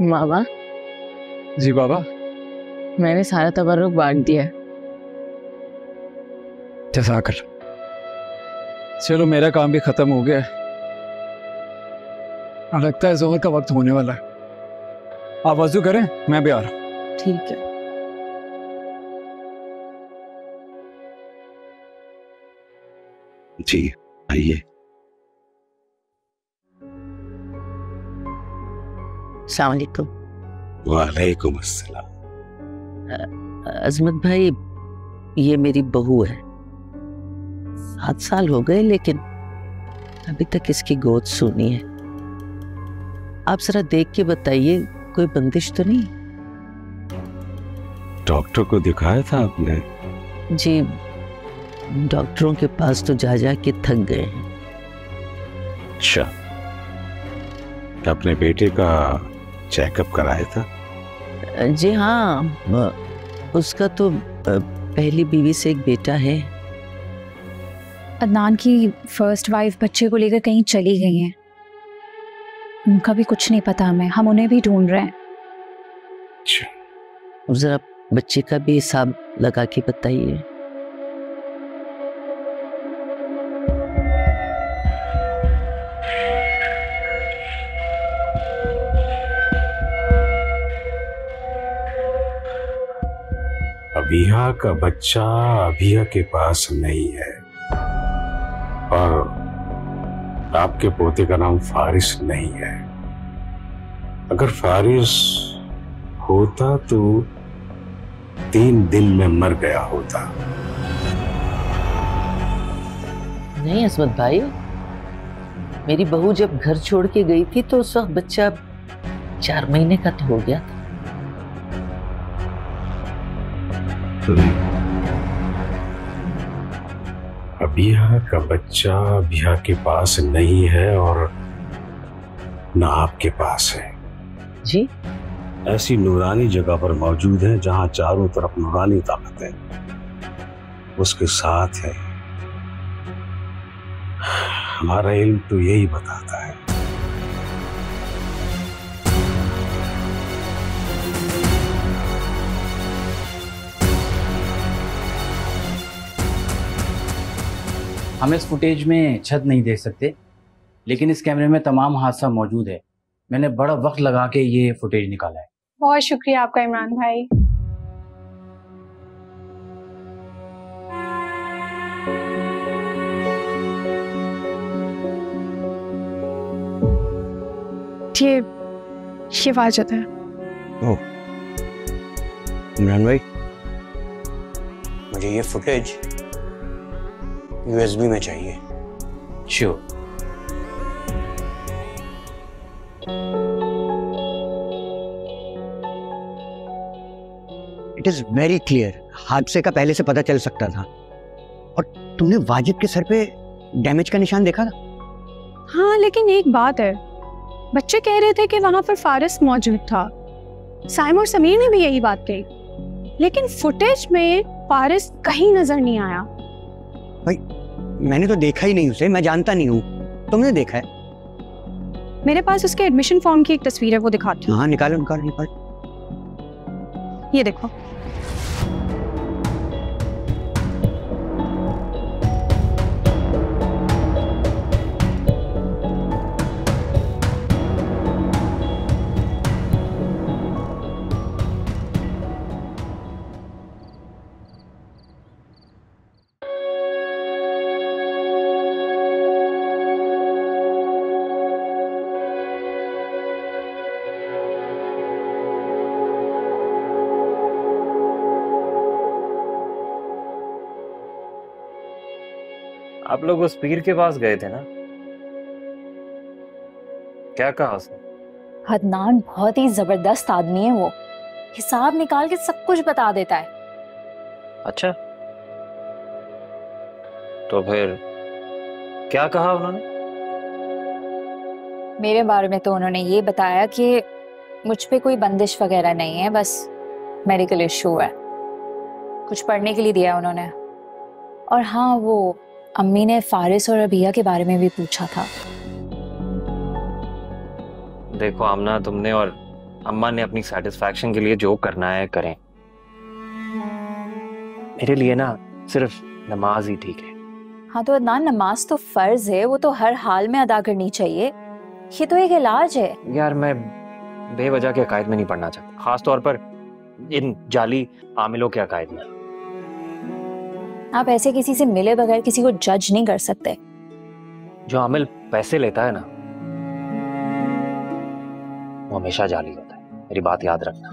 मामा। जी बाबा। मैंने सारा तबर्रुक बांट दिया है। जज़ाकल। चलो मेरा काम भी खत्म हो गया है। लगता है ज़ोहर का वक्त होने वाला है। आप वज़ू करें, मैं भी आ रहा हूँ। ठीक है। जी आइए। अस्सलाम वालेकुम। वालेकुम अस्सलाम। अजमत भाई, ये मेरी बहू है। 7 साल हो गए लेकिन अभी तक इसकी गोद सूनी है। आप जरा देख के बताइए, कोई बंदिश तो नहीं? डॉक्टर को दिखाया था आपने? जी, डॉक्टरों के पास तो जा जा के थक गए हैं। अच्छा, अपने बेटे का चेकअप कराया था? जी हाँ, उसका तो पहली बीवी से एक बेटा है। अदनान की फर्स्ट वाइफ बच्चे को लेकर कहीं चली गई हैं। उनका भी कुछ नहीं पता हमें, हम उन्हें भी ढूंढ रहे हैं। अच्छा, जरा बच्चे का भी हिसाब लगा के बताइए। अभिया का बच्चा अभिया के पास नहीं है और आपके पोते का नाम फारिस नहीं है। अगर फारिस होता तो 3 दिन में मर गया होता। नहीं असमत भाई, मेरी बहू जब घर छोड़ के गई थी तो उस वक्त बच्चा 4 महीने का तो हो गया था। अभिया का बच्चा अभिया के पास नहीं है और न आपके पास है। जी? ऐसी नूरानी जगह पर मौजूद है जहां चारों तरफ नूरानी ताकत है, उसके साथ है। हमारा इल्म तो यही बताता है। हम इस फुटेज में छत नहीं देख सकते, लेकिन इस कैमरे में तमाम हादसा मौजूद है। मैंने बड़ा वक्त लगा के ये फुटेज निकाला है। बहुत शुक्रिया आपका इमरान भाई। ये वाजद है। ओह इमरान भाई, मुझे ये फुटेज USB में चाहिए। Sure. It is very clear, हादसे का पहले से पता चल सकता था। और तुमने वाजिद के सर पे डैमेज का निशान देखा था? हाँ, लेकिन एक बात है, बच्चे कह रहे थे कि वहां पर फारिस मौजूद था। साइम और समीर ने भी यही बात कही, लेकिन फुटेज में फारिस कहीं नजर नहीं आया। भाई मैंने तो देखा ही नहीं उसे, मैं जानता नहीं हूँ। तुमने देखा है? मेरे पास उसके एडमिशन फॉर्म की एक तस्वीर है, वो दिखाती हूँ। हाँ निकालो निकालो निकालो। ये देखो। आप लोग उस पीर के पास गए थे ना, क्या कहा उसने? अदनान बहुत ही जबरदस्त आदमी है, वो हिसाब निकाल के सब कुछ बता देता है। अच्छा, तो फिर क्या कहा उन्होंने? मेरे बारे में तो उन्होंने ये बताया कि मुझ पे कोई बंदिश वगैरह नहीं है, बस मेडिकल इशू है। कुछ पढ़ने के लिए दिया उन्होंने। और हाँ, वो अम्मी ने फारिस और अबिया के बारे में भी पूछा था। देखो आमना, तुमने और अम्मा ने अपनी सेटिस्फैक्शन के लिए जो करना है करें। मेरे लिए ना सिर्फ नमाज ही ठीक है। हाँ तो अदनान, नमाज तो फर्ज है, वो तो हर हाल में अदा करनी चाहिए। ये तो एक इलाज है। यार मैं बेवजह के अकायद में नहीं पढ़ना चाहता, खास तौर पर इन जाली आमिलों के अकायद में। आप ऐसे किसी से मिले बगैर किसी को जज नहीं कर सकते। जो आमिल पैसे लेता है ना, वो हमेशा जाली होता है, मेरी बात याद रखना।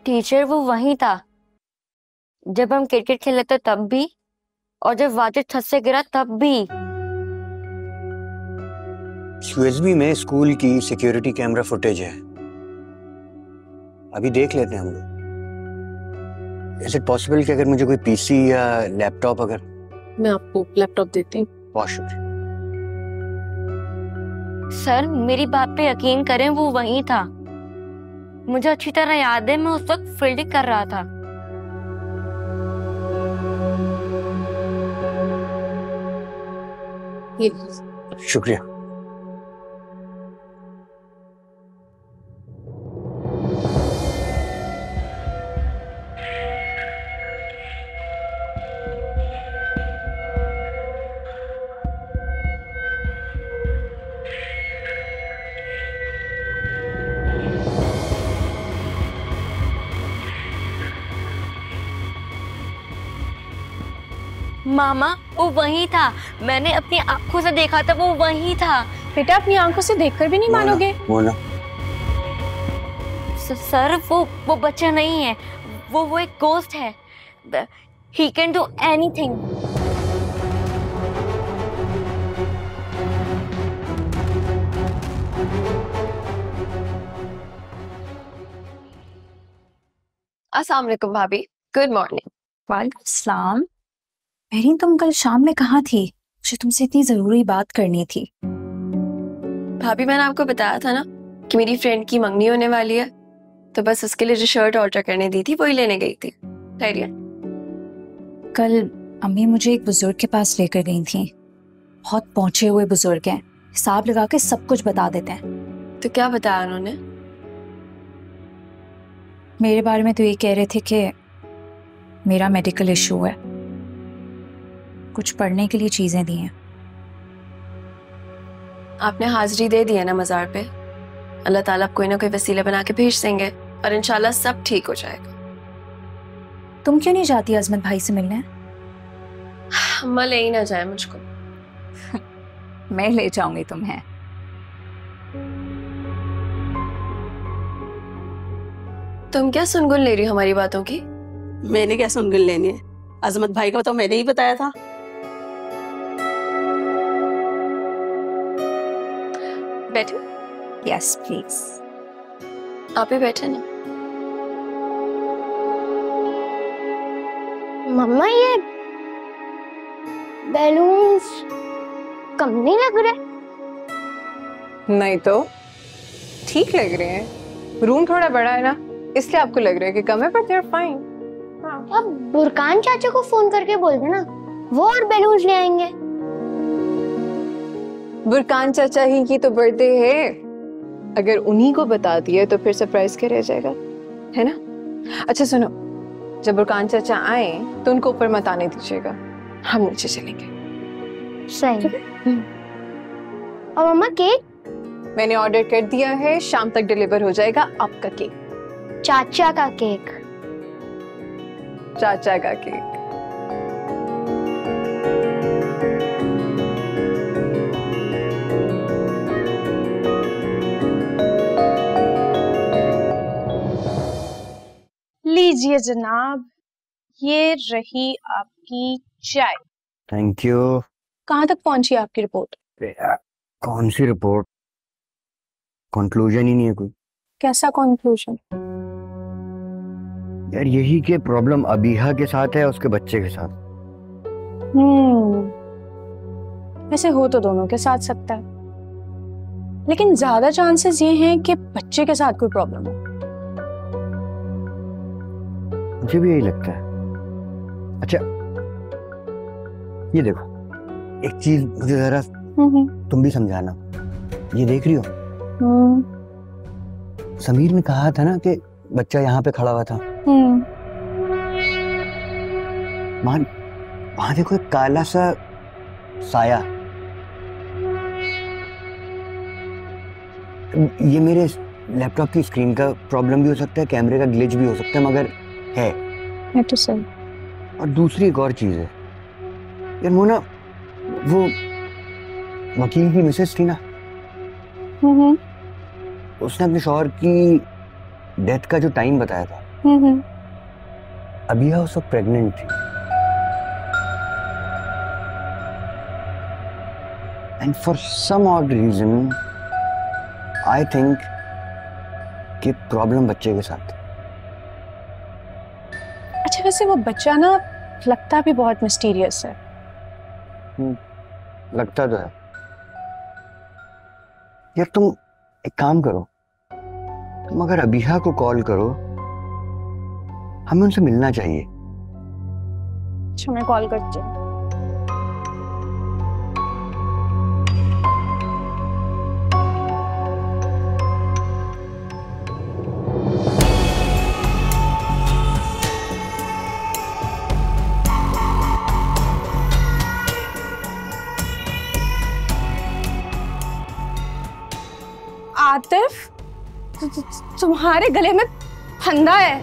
टीचर वो वहीं था जब हम क्रिकेट खेले थे तब भी, और जब वाजिद छत से गिरा तब भी। यूएसबी में स्कूल की सिक्योरिटी कैमरा फुटेज है, अभी देख लेते हैं हम लोग। इज इट पॉसिबल कि अगर मुझे कोई पीसी या लैपटॉप, अगर मैं आपको लैपटॉप देती हूँ। बहुत शुक्रिया। सर मेरी बात पे यकीन करें, वो वहीं था। मुझे अच्छी तरह याद है, मैं उस वक्त फील्डिंग कर रहा था। ये शुक्रिया। मामा वो वहीं था, मैंने अपनी आंखों से देखा था, वो वहीं था। बेटा अपनी आंखों से देखकर भी नहीं मानोगे। मोना, सर वो बच्चा नहीं है, वो एक गोस्ट है। He can do anything. अस्सलाम वालेकुम भाभी, गुड मॉर्निंग। वालेकुम सलाम। मेहरीन, तुम कल शाम में कहाँ थी? मुझे तुमसे इतनी जरूरी बात करनी थी। भाभी मैंने आपको बताया था ना कि मेरी फ्रेंड की मंगनी होने वाली है, तो बस उसके लिए जो शर्ट ऑर्डर करने दी थी वही लेने गई थी। खैरियत? कल अम्मी मुझे एक बुजुर्ग के पास लेकर गई थी। बहुत पहुंचे हुए बुजुर्ग हैं, हिसाब लगा के सब कुछ बता देते हैं। तो क्या बताया उन्होंने? मेरे बारे में तो ये कह रहे थे कि मेरा मेडिकल इशू है, कुछ पढ़ने के लिए चीजें दी हैं। आपने हाजिरी दे दी है ना मज़ार पे, अल्लाह ताला कोई ना कोई वसीला बना के भेज देंगे और इंशाल्लाह सब ठीक हो जाएगा। तुम क्यों नहीं जाती अजमत भाई से मिलने? अम्मा ले ही ना जाए मुझको। मैं ले जाऊंगी तुम्हें। तुम क्या सुनगुन ले रही हो हमारी बातों की? मैंने क्या सुनगुन लेनी है? अजमत भाई को तो मैंने ही बताया था। बैठे। Yes please. आप ही बैठे ना। मम्मा ये बैलून्स कम नहीं लग रहे? नहीं तो ठीक लग रहे हैं। रूम थोड़ा बड़ा है ना, इसलिए आपको लग रहा है कि कम है, पर they're fine। अब बुरकान चाचा को फोन करके बोल देना, वो और बैलून्स ले आएंगे। बुरकान चाचा ही की तो बर्थडे है, अगर उन्हीं को बता दिया तो फिर सरप्राइज क्या रह जाएगा, है ना? अच्छा सुनो, जब बुरकान चाचा आए तो उनको ऊपर मत आने दीजिएगा, हम नीचे चलेंगे। सही। और मम्मा केक? मैंने ऑर्डर कर दिया है, शाम तक डिलीवर हो जाएगा आपका केक। चाचा का केक? चाचा का केक। लीजिए जनाब, ये रही आपकी चाय। Thank you. कहाँ तक पहुंची आपकी रिपोर्ट? कौन सी रिपोर्ट? कंक्लूजन ही नहीं है कोई। कैसा कंक्लूजन? यार यही के प्रॉब्लम अबीहा के साथ है, उसके बच्चे के साथ। वैसे हो तो दोनों के साथ सकता है, लेकिन ज्यादा चांसेस ये हैं कि बच्चे के साथ कोई प्रॉब्लम हो। मुझे भी यही लगता है। अच्छा ये देखो, एक चीज मुझे जरा तुम भी समझाना। ये देख रही हो, समीर ने कहा था ना कि बच्चा यहाँ पे खड़ा हुआ था। वहां देखो एक काला सा साया। ये मेरे लैपटॉप की स्क्रीन का प्रॉब्लम भी हो सकता है, कैमरे का ग्लिच भी हो सकता है, मगर है तो सही। और दूसरी एक और चीज है यार मोना, वो वकील की मिसेस थी ना, उसने अपने शौहर की डेथ का जो टाइम बताया था, अबिया उस वक्त प्रेग्नेंट थी। And for some odd reason I think कि प्रॉब्लम बच्चे के साथ। अच्छा वैसे वो बच्चा ना लगता भी बहुत मिस्टीरियस है। लगता तो है। यार तुम एक काम करो, तुम अगर अबिहा को कॉल करो, हमें उनसे मिलना चाहिए। अच्छा मैं कॉल करती हूँ। आतिफ, तुम्हारे गले में फंदा है।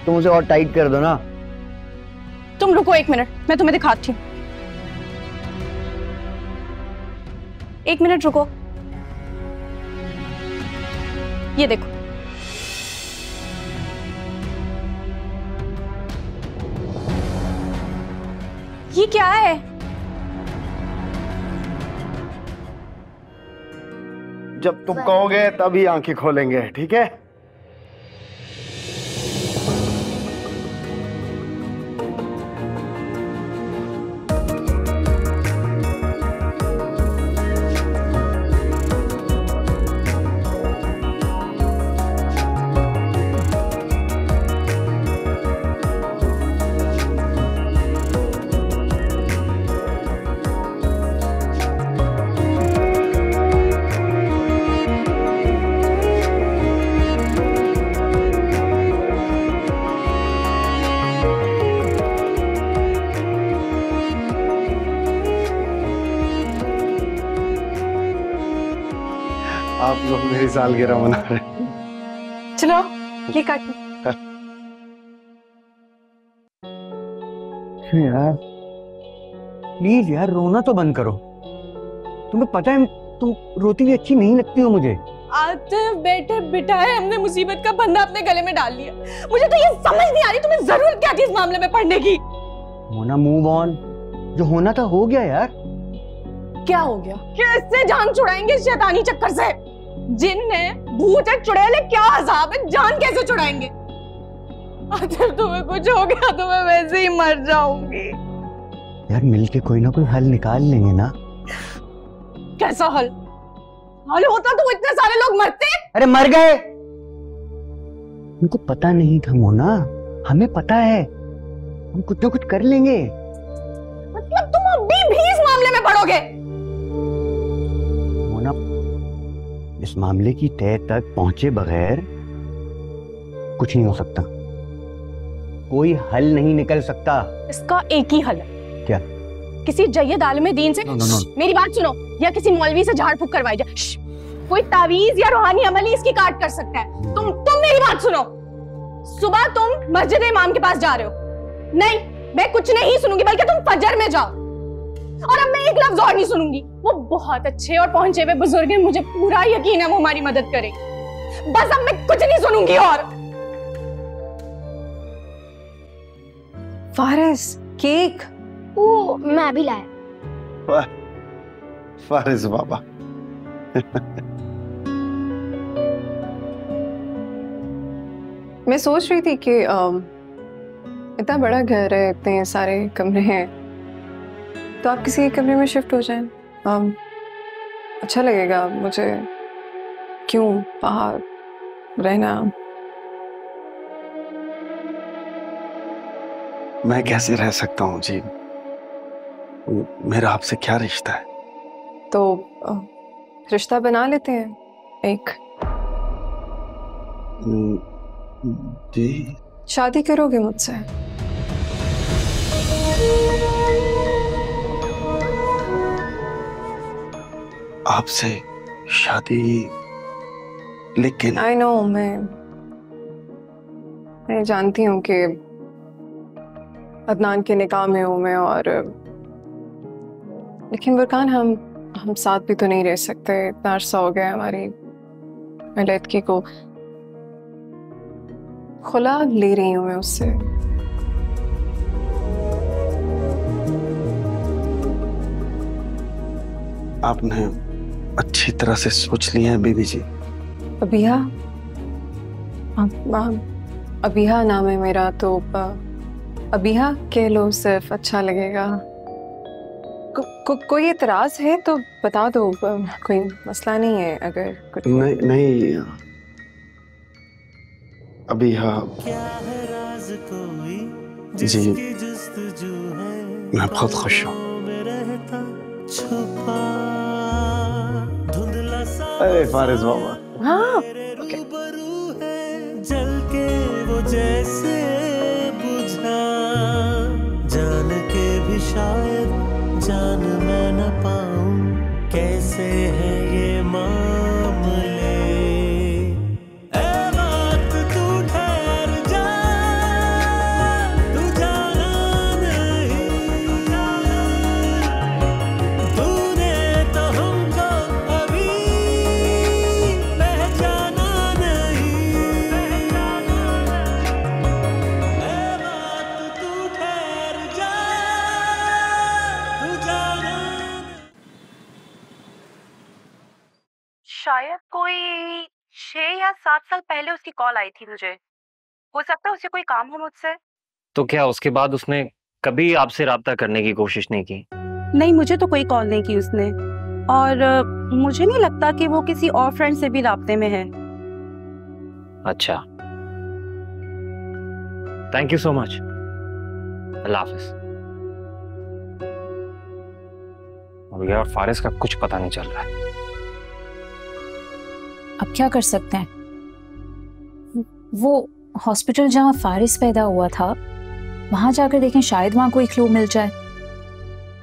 तुम उसे और टाइट कर दो ना। तुम रुको 1 मिनट, मैं तुम्हें दिखाती हूँ। 1 मिनट रुको, ये देखो। ये क्या है? जब तुम कहोगे तभी आंखें खोलेंगे, ठीक है? आप लोग मेरी सालगिरह मना रहे हैं। चलो ये काट। यार प्लीज यार, रोना तो बंद करो। तुम्हें पता है तुम रोती हुई अच्छी नहीं लगती हो मुझे। आतिफ बेटे बिठाए, हमने मुसीबत का बंधा अपने गले में डाल लिया। मुझे तो ये समझ नहीं आ रही तुम्हें जरूरत क्या थी इस मामले में पढ़ने की। मोना मूव ऑन, जो होना था हो गया यार। क्या हो गया? कैसे जान छुड़ाएंगे इस शैतानी चक्कर से? जिन है, भूत है, चुड़ैल है, क्या अजाब है, जान कैसे छुड़ाएंगे? आतिफ तुम्हें कुछ हो गया तो मैं वैसे ही मर जाऊंगी। यार मिलके कोई ना कोई हल निकाल लेंगे ना। कैसा हल? हल होता तो इतने सारे लोग मरते। अरे मर गए, उनको पता नहीं था मोना, हमें पता है, हम कुछ ना कुछ कर लेंगे। मतलब तुम अभी भी इस मामले में पड़ोगे? मोना, इस मामले की तह तक पहुंचे बगैर कुछ नहीं हो सकता, कोई हल नहीं निकल सकता। इसका एक ही हल है। क्या? किसी जय्यद आलिम दीन से मेरी बात सुनो, या किसी मौलवी से झाड़ फूक करवाई जाए। कोई तावीज या रूहानी अमल ही इसकी काट कर सकता है। तुम मेरी बात सुनो। सुबह तुम मस्जिद इमाम के पास जा रहे हो। नहीं, मैं कुछ नहीं सुनूंगी, बल्कि तुम फजर में जाओ। और अब मैं एक लफ्ज और नहीं सुनूंगी। वो बहुत अच्छे और पहुंचे हुए बुजुर्ग हैं, मुझे पूरा यकीन है वो हमारी मदद करेंगे। बस अब मैं कुछ नहीं सुनूंगी। और फारिस, केक। वो मैं भी लाया। फारिस बाबा। मैं सोच रही थी कि इतना बड़ा घर है, इतने सारे कमरे हैं, तो आप किसी एक कमरे में शिफ्ट हो जाएं। अच्छा लगेगा मुझे। क्यों बाहर रहना? मैं कैसे रह सकता हूँ जी? मेरा आपसे क्या रिश्ता है? तो रिश्ता बना लेते हैं एक। जी। शादी करोगे मुझसे? आपसे शादी? लेकिन आई नो, मैं जानती हूँ कि अदनान के निकाह में हूँ मैं, और लेकिन बुरकान हम साथ भी तो नहीं रह सकते। इतना अरसा हो गया हमारी लड़की को। खुला ले रही हूँ मैं उससे। आपने अच्छी तरह से सोच लिया है बीबी जी? अबिहा, अबिहा नाम है मेरा, तो अबिहा कह लो, सिर्फ अच्छा लगेगा। कोई एतराज है तो बता दो, कोई मसला नहीं है अगर कुछ। नहीं अबिहा जी, मैं बहुत खुश हूँ। अरे फारिस मामा। हाँ, जल के वो जैसे बुझा, जान के भी शायद जान मैं न पाऊं, कैसे है ये मामले। ए बात तू ठहर जा, तू जाना नहीं, तूने तो हमको अभी पहचाना नहीं। ए बात तू ठहर जा, तू जाना। शायद कोई 6 या 7 साल पहले उसकी कॉल आई थी मुझे। हो सकता है उसे कोई काम हो मुझसे। तो क्या उसके बाद उसने कभी आपसे राब्ता करने की कोशिश नहीं की? नहीं, मुझे तो कोई कॉल नहीं की उसने, और मुझे नहीं लगता कि वो किसी और फ्रेंड से भी राब्ते में है। अच्छा, थैंक यू सो मच। अल्लाह हाफिज। अब यार फारिस का कुछ पता नहीं चल रहा है। अब क्या कर सकते हैं? वो हॉस्पिटल जहाँ फारिस पैदा हुआ था वहां जाकर देखें, शायद वहां कोई क्लू मिल जाए।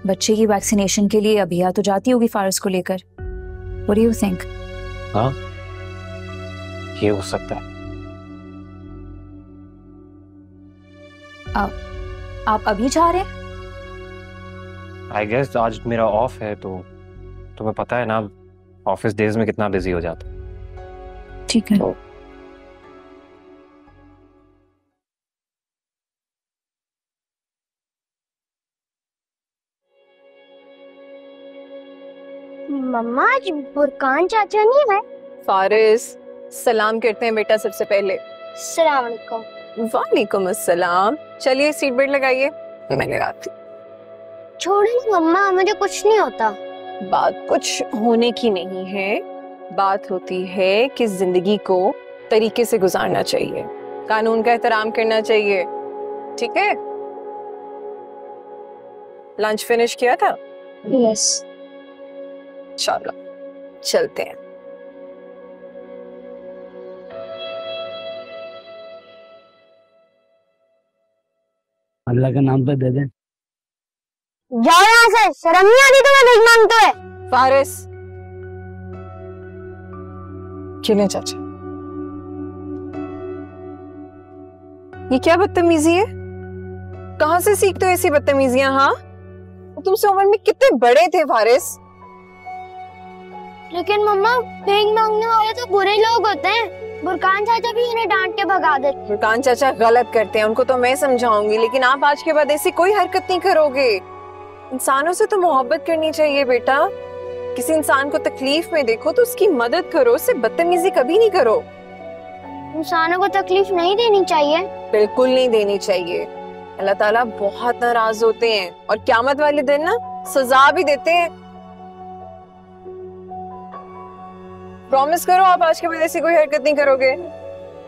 बच्चे की वैक्सीनेशन के लिए अभिया तो जाती होगी फारिस को लेकर। What do you think? हाँ, ये हो सकता है। आप अभी जा रहे हैं? आई गेस आज मेरा ऑफ है, तो तुम्हें पता है ना ऑफिस डेज में कितना बिजी हो जाता है। ठीक है। मम्मा आज बुरकान चाचा नहीं है? फारिस, सलाम करते हैं बेटा सबसे पहले। अस्सलाम वालेकुम। वालेकुम अस्सलाम। चलिए सीट बेल्ट लगाइए, मैं लगाती। छोड़ो ना मम्मा, मुझे कुछ नहीं होता। बात कुछ होने की नहीं है, बात होती है कि जिंदगी को तरीके से गुजारना चाहिए, कानून का एहतराम करना चाहिए। ठीक है? लंच फिनिश किया था? यस। चलो चलते हैं। अल्लाह का नाम पे दे दे। जाओ यहाँ से, शर्म नहीं आती तुम्हें भीख मांगते हुए? फारिस, चले चाचा। ये क्या बदतमीजी है? कहाँ से सीखते हो ऐसी बदतमीजियां? हाँ, तुमसे उम्र में कितने बड़े थे फारिस। लेकिन मम्मा भीख मांगने वाले तो बुरे लोग होते हैं, बुरकान चाचा भी उन्हें डांट के भगा देते। बुरकान चाचा गलत करते हैं, उनको तो मैं समझाऊंगी, लेकिन आप आज के बाद ऐसी कोई हरकत नहीं करोगे। इंसानों से तो मोहब्बत करनी चाहिए बेटा। किसी इंसान को तकलीफ में देखो तो उसकी मदद करो, उससे बदतमीजी कभी नहीं करो। इंसानों को तकलीफ नहीं देनी चाहिए। बिल्कुल नहीं देनी चाहिए। अल्लाह ताला बहुत नाराज होते हैं और क़यामत वाले दिन ना सजा भी देते हैं। प्रॉमिस करो आप आज के बाद ऐसी कोई हरकत नहीं करोगे।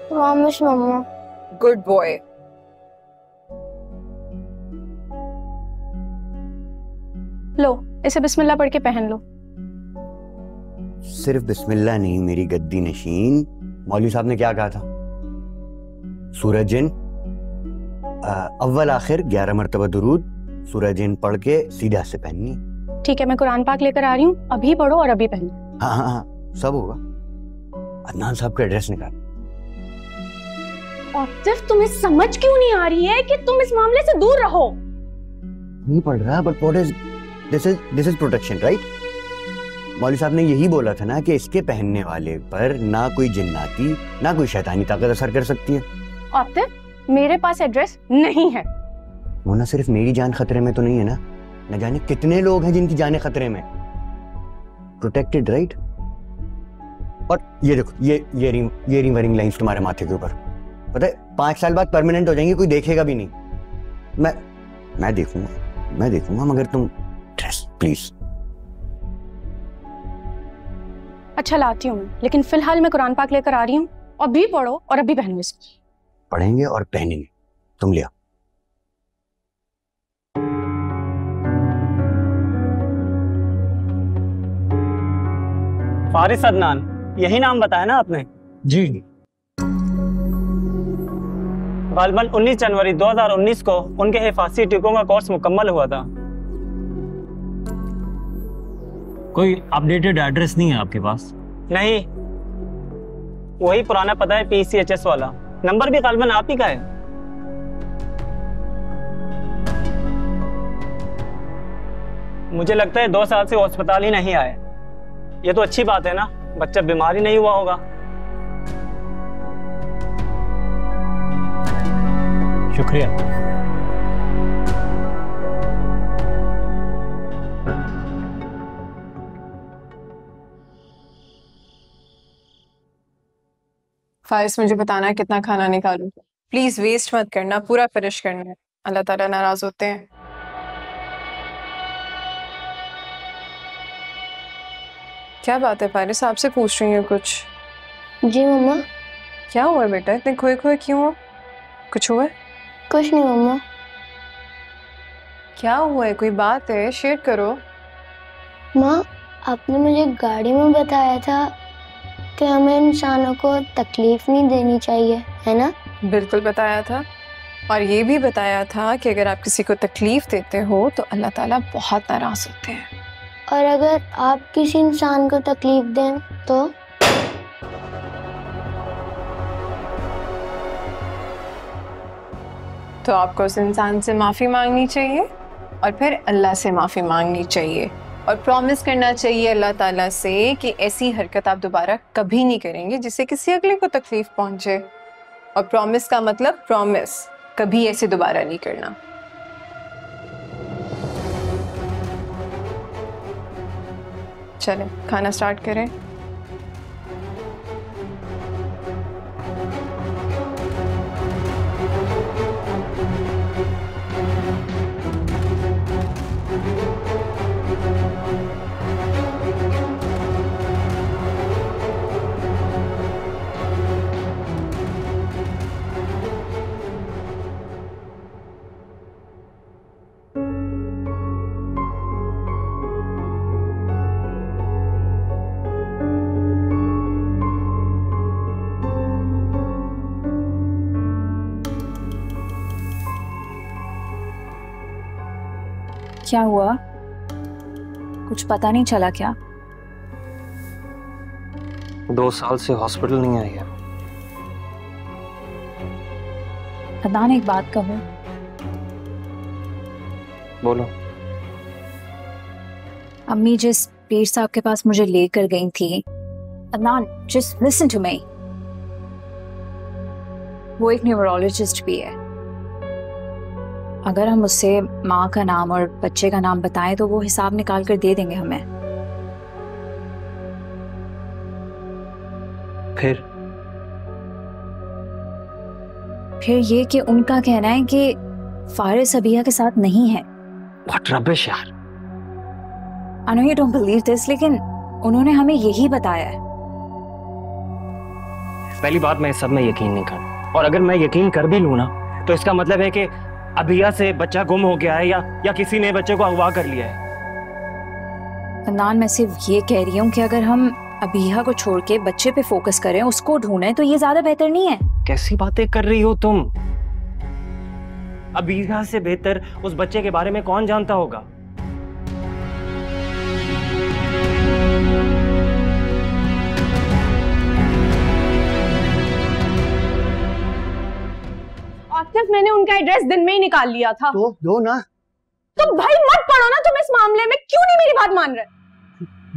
Promise mamma. Good boy. लो इसे बिस्मिल्लाह पढ़ के पहन लो। सिर्फ बिस्मिल्लाह नहीं मेरी गद्दी नशीन, मौलवी साहब ने क्या कहा था? सूरह जिन अव्वल आखिर 11 मरतबा दुरूद सूरह जिन पढ़ के सीधे हाथ से पहननी। ठीक है, मैं कुरान पाक लेकर आ रही हूँ, अभी पढ़ो और अभी पहनो। हाँ हाँ हाँ सब होगा। अदनान साहब का एड्रेस निकाल। आतिफ तुम्हें समझ क्यों नहीं आ रही है कि तुम इस मामले से दूर रहो? नहीं पढ़ रहा, but what is this is protection, right? मौलवी साहब ने यही बोला था ना कि इसके पहनने वाले पर ना कोई जिन्नाती ना कोई शैतानी ताकत असर कर सकती है। आतिफ मेरे पास एड्रेस नहीं है। वो ना सिर्फ मेरी जान खतरे में तो नहीं है ना, न जाने कितने लोग हैं जिनकी जानें खतरे में। Protected, right? और ये देखो, ये रिंग लाइंस तुम्हारे माथे के ऊपर, पता है 5 साल बाद परमानेंट हो जाएंगे, कोई देखेगा भी नहीं। मैं देखूंगा मगर तुम ड्रेस प्लीज। अच्छा लाती हूँ, लेकिन फिलहाल मैं कुरान पाक लेकर आ रही हूँ, अभी पढ़ो और अभी पहनो इसको। पढ़ेंगे और पहनेंगे, तुम ले आओ। फारिस अदनान, यही नाम बताया ना आपने? जी। गालिबन 19 जनवरी 2019 को उनके हिफाजी टीकों का कोर्स मुकम्मल हुआ था। कोई अपडेटेड एड्रेस नहीं है आपके पास? नहीं, वही पुराना पता है, PCHS वाला। नंबर भी गालिबन आप ही का है। मुझे लगता है 2 साल से अस्पताल ही नहीं आए। ये तो अच्छी बात है ना, बच्चा बीमार ही नहीं हुआ होगा। शुक्रिया। फारिस मुझे बताना है कितना खाना निकालूं। प्लीज वेस्ट मत करना, पूरा फिनिश करना है, अल्लाह ताला नाराज होते हैं। क्या बात है फारिस, आपसे पूछ रही हूँ कुछ? जी मम्मा। क्या हुआ बेटा, इतने खोए खोए क्यों हो? कुछ हुआ है? कुछ नहीं मम्मा। क्या हुआ है, कोई बात है, शेयर करो। माँ, आपने मुझे गाड़ी में बताया था कि हमें इंसानों को तकलीफ नहीं देनी चाहिए, है ना? बिल्कुल बताया था, और ये भी बताया था कि अगर आप किसी को तकलीफ देते हो तो अल्लाह ताला बहुत नाराज होते हैं। और अगर आप किसी इंसान को तकलीफ दें तो आपको उस इंसान से माफ़ी मांगनी चाहिए और फिर अल्लाह से माफ़ी मांगनी चाहिए और प्रॉमिस करना चाहिए अल्लाह ताला से कि ऐसी हरकत आप दोबारा कभी नहीं करेंगे जिससे किसी अगले को तकलीफ पहुंचे। और प्रॉमिस का मतलब प्रॉमिस, कभी ऐसे दोबारा नहीं करना। चलें खाना स्टार्ट करें। क्या हुआ, कुछ पता नहीं चला क्या? 2 साल से हॉस्पिटल नहीं आई है। अदनान एक बात कहूं? बोलो। अम्मी जिस पीर साहब के पास मुझे लेकर गई थी, Adnan just listen to me, वो एक न्यूरोलॉजिस्ट भी है। अगर हम उससे माँ का नाम और बच्चे का नाम बताएं तो वो हिसाब निकाल कर दे देंगे हमें। फिर ये कि उनका कहना है कि फारिस अबिया के साथ नहीं है। What rubbish यार। I know you don't believe this, लेकिन उन्होंने हमें यही बताया है। पहली बात, मैं इस सब में यकीन नहीं करता, और अगर मैं यकीन कर भी लूँ ना तो इसका मतलब है कि अबिया से बच्चा गुम हो गया है या किसी ने बच्चे को अगवा कर लिया है। अदनान, मैं सिर्फ ये कह रही हूँ कि अगर हम अबीहा को छोड़ के बच्चे पे फोकस करें, उसको ढूंढें, तो ये ज्यादा बेहतर नहीं है? कैसी बातें कर रही हो तुम? अबीहा से बेहतर उस बच्चे के बारे में कौन जानता होगा? आसिफ, मैंने उनका एड्रेस दिन में ही निकाल लिया था। तो दो ना। तो भाई मत पढ़ो ना तुम इस मामले में, क्यों नहीं मेरी बात मान रहे?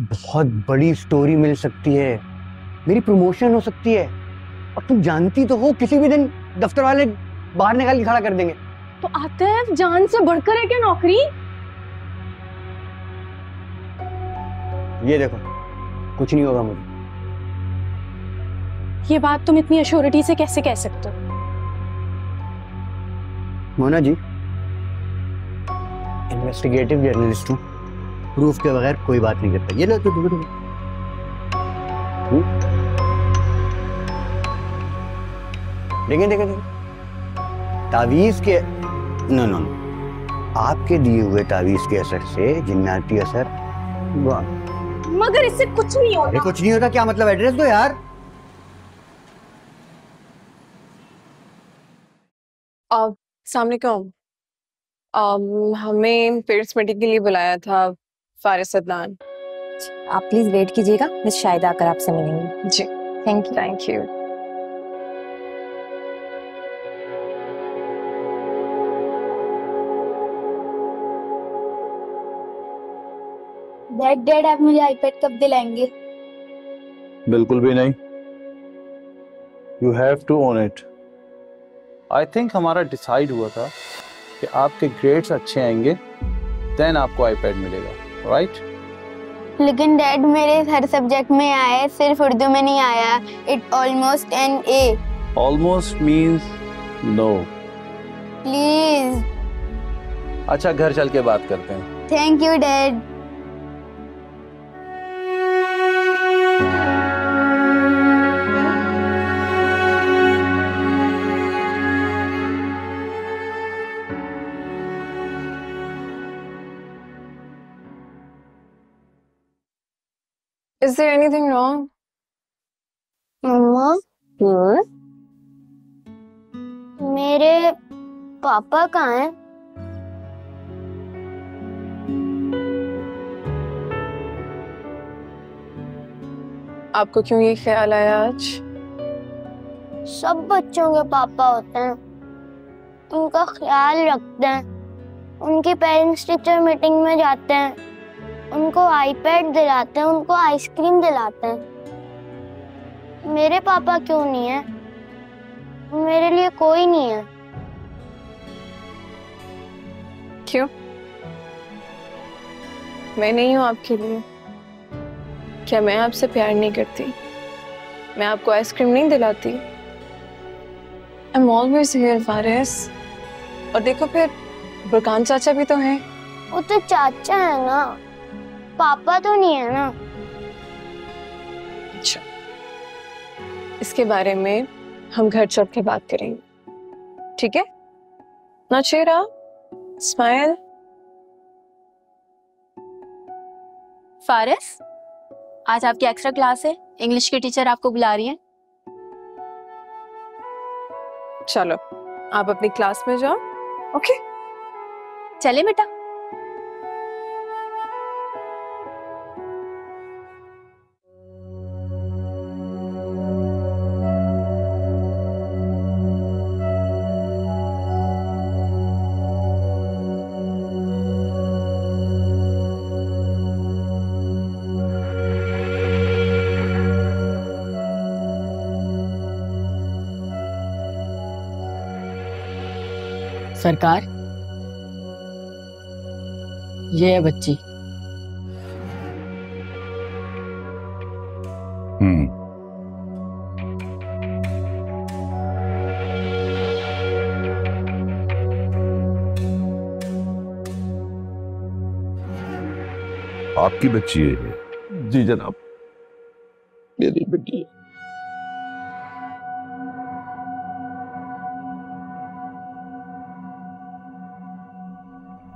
बहुत बड़ी स्टोरी मिल सकती है, मेरी प्रमोशन हो सकती है, और तुम जानती तो हो किसी भी दिन दफ्तर वाले बाहर निकाल के खड़ा कर देंगे। तो आतिफ, जान से बढ़कर है क्या नौकरी? ये देखो, कुछ नहीं होगा मुझे। ये बात तुम इतनी अश्योरिटी से कैसे कह सकते हो? मोना जी, इन्वेस्टिगेटिव जर्नलिस्ट हूँ, प्रूफ के बगैर कोई बात नहीं करता। ये लो तो देखें, तावीज के नो, आपके दिए हुए तावीज के असर से जिन्नाती असर। मगर इससे कुछ नहीं होता। कुछ नहीं होता क्या मतलब? एड्रेस दो यार। अस्सलामुअलैकुम। हमें पेरेंट्स मीटिंग के लिए बुलाया था फारिस अदनान। आप प्लीज वेट कीजिएगा, मिस शाहिदा आकर आपसे मिलेंगी। जी थैंक यू। डैड आप मुझे आईपैड कब दिलाएंगे? बिल्कुल भी नहीं। You have to own it. I think हमारा डिसाइड हुआ था कि आपके ग्रेड्स अच्छे आएंगे देन आपको आईपैड मिलेगा, राइट? लेकिन डैड मेरे हर सब्जेक्ट में आया है, सिर्फ उर्दू में नहीं आया। It almost an A. Almost means no. Please. अच्छा, घर चल के बात करते हैं। Thank you dad. Is there anything wrong? मम्मा, मेरे पापा कहाँ हैं? आपको क्यों ये ख्याल आया आज? सब बच्चों के पापा होते हैं, उनका ख्याल रखते हैं, उनकी पेरेंट्स टीचर मीटिंग में जाते हैं, उनको आईपैड दिलाते हैं, उनको आइसक्रीम दिलाते हैं। मेरे पापा क्यों नहीं है? मेरे लिए कोई नहीं है। क्यों? मैं नहीं हूं आपके लिए? क्या मैं आपसे प्यार नहीं करती? मैं आपको आइसक्रीम नहीं दिलाती? I'm always here, Faris. और देखो फिर बुरकान चाचा भी तो हैं। वो तो चाचा है ना, पापा तो नहीं है ना। अच्छा, इसके बारे में हम घर चल के बात करेंगे, ठीक है? ना चेहरा स्माइल। फारिस, आज आपकी एक्स्ट्रा क्लास है, इंग्लिश की टीचर आपको बुला रही है। चलो आप अपनी क्लास में जाओ। ओके, चले बेटा। सरकार, ये है बच्ची। आपकी बच्ची है ये? जी जनाब, मेरी बेटी है।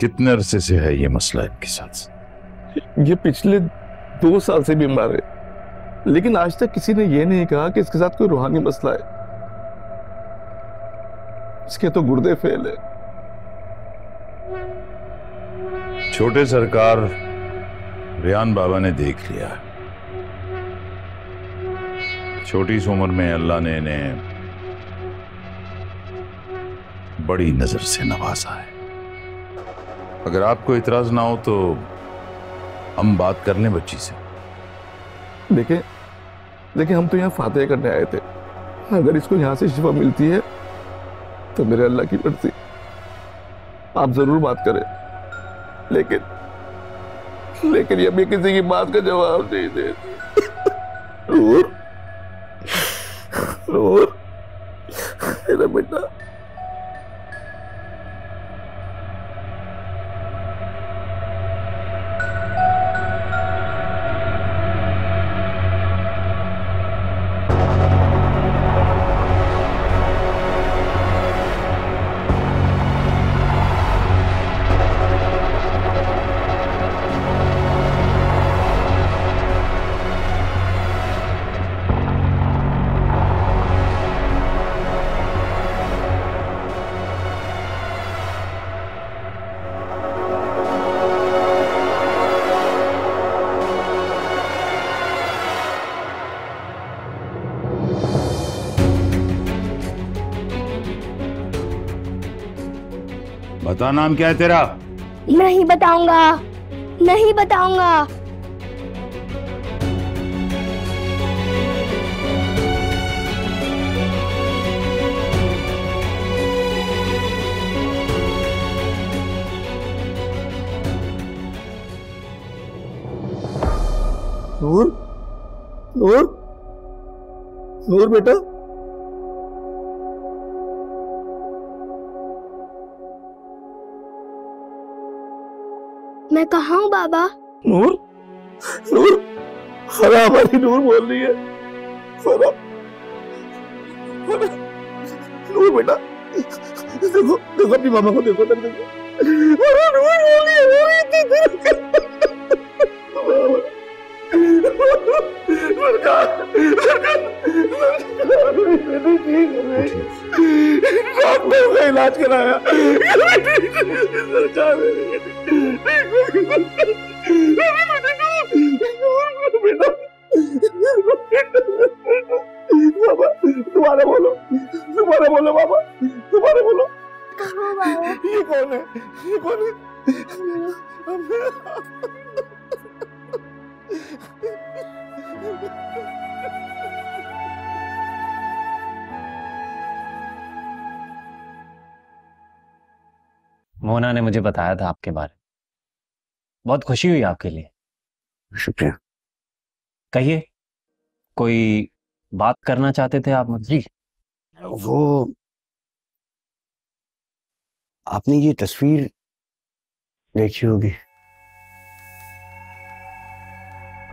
कितने अरसे से है ये मसला इनके साथ? ये पिछले 2 साल से बीमार है, लेकिन आज तक किसी ने ये नहीं कहा कि इसके साथ कोई रूहानी मसला है। इसके तो गुर्दे फेल है। छोटे सरकार, रियान बाबा ने देख लिया। छोटी सी उम्र में अल्लाह ने इन्हें बड़ी नजर से नवाजा है। अगर आपको इतराज ना हो तो हम बात कर लें बच्ची से। देखिए हम तो यहाँ फातिहा करने आए थे। अगर इसको यहाँ से शिफा मिलती है तो मेरे अल्लाह की मर्जी, आप जरूर बात करें। लेकिन ये भी किसी की बात का जवाब नहीं देती। नूर मेरा बेटा, बता नाम क्या है तेरा? नहीं बताऊंगा, नहीं बताऊंगा। नूर, नूर, नूर बेटा, मैं कहाँ हूँ बाबा? नूर, नूर, फरा हमारी नूर बोल रही है। फरा, नूर बेटा, देखो देखो अपनी मामा को देखो, तब देखो। नूर बोल रही है। डॉक्टर का इलाज कराया, बाबा दोबारा बोलो, दोबारा बोलो बाबा, दोबारा बोलो। कहाँ बाबा? ये कौन है? ये कौन है? मोना ने मुझे बताया था आपके बारे में। बहुत खुशी हुई आपके लिए। शुक्रिया। कहिए, कोई बात करना चाहते थे आप मुझे? वो आपने ये तस्वीर देखी होगी।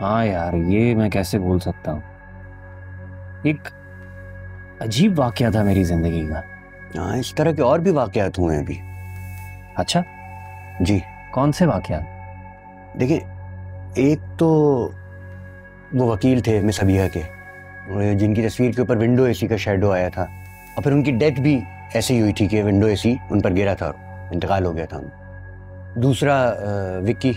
हाँ यार, ये मैं कैसे भूल सकता हूँ। एक अजीब वाकया था मेरी जिंदगी का। हाँ, इस तरह के और भी वाकयात हुए हैं अभी। अच्छा जी, कौन से वाकया? देखिए, एक तो वो वकील थे मिस हबीहा के, जिनकी तस्वीर के ऊपर विंडो एसी का शेडो आया था, और फिर उनकी डेथ भी ऐसे ही हुई थी कि विंडो एसी उन पर गिरा था और इंतकाल हो गया था। दूसरा विक्की,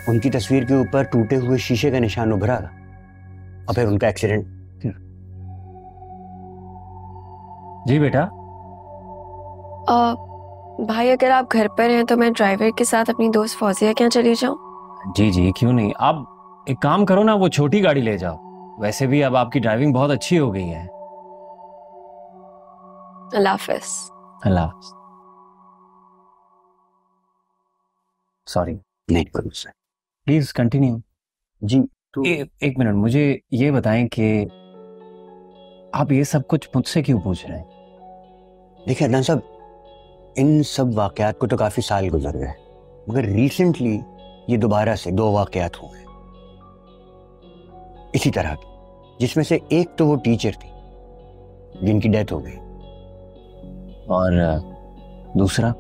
उनकी तस्वीर के ऊपर टूटे हुए शीशे का निशान उभरा और फिर उनका एक्सीडेंट। जी बेटा। भाई अगर आप घर पर हैं तो मैं ड्राइवर के साथ अपनी दोस्त फौजिया के यहाँ चली जाऊँ? जी जी, क्यों नहीं। आप एक काम करो ना, वो छोटी गाड़ी ले जाओ। वैसे भी अब आपकी ड्राइविंग बहुत अच्छी हो गई है। अल्लाह हाफिज़। अल्लाह हाफिज़। सॉरी। नहीं, प्लीज कंटिन्यू। जी तो एक मिनट, मुझे ये बताएं कि आप ये सब कुछ मुझसे क्यों पूछ रहे हैं? देखिए अदनान साहब, इन सब वाकयात को तो काफी साल गुजर गए, मगर रिसेंटली ये दोबारा से 2 वाकयात हुए इसी तरह के, जिसमें से एक तो वो टीचर थी जिनकी डेथ हो गई, और दूसरा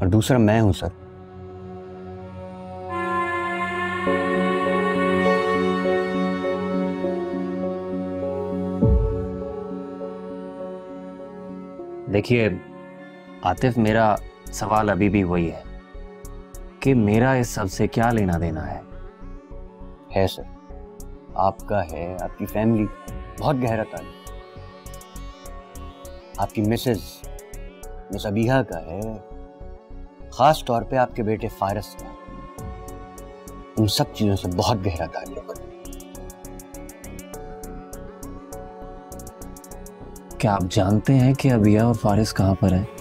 और दूसरा मैं हूं सर। देखिए आतिफ, मेरा सवाल अभी भी वही है कि मेरा इस सब से क्या लेना देना है सर, आपका है, आपकी फैमिली बहुत गहरा ताल्लुक, आपकी मिस अबीहा का है, खास तौर पे आपके बेटे फारिस का, उन सब चीजों से बहुत गहरा ताल्लुक। क्या आप जानते हैं कि अबिया और फारिस कहाँ पर है?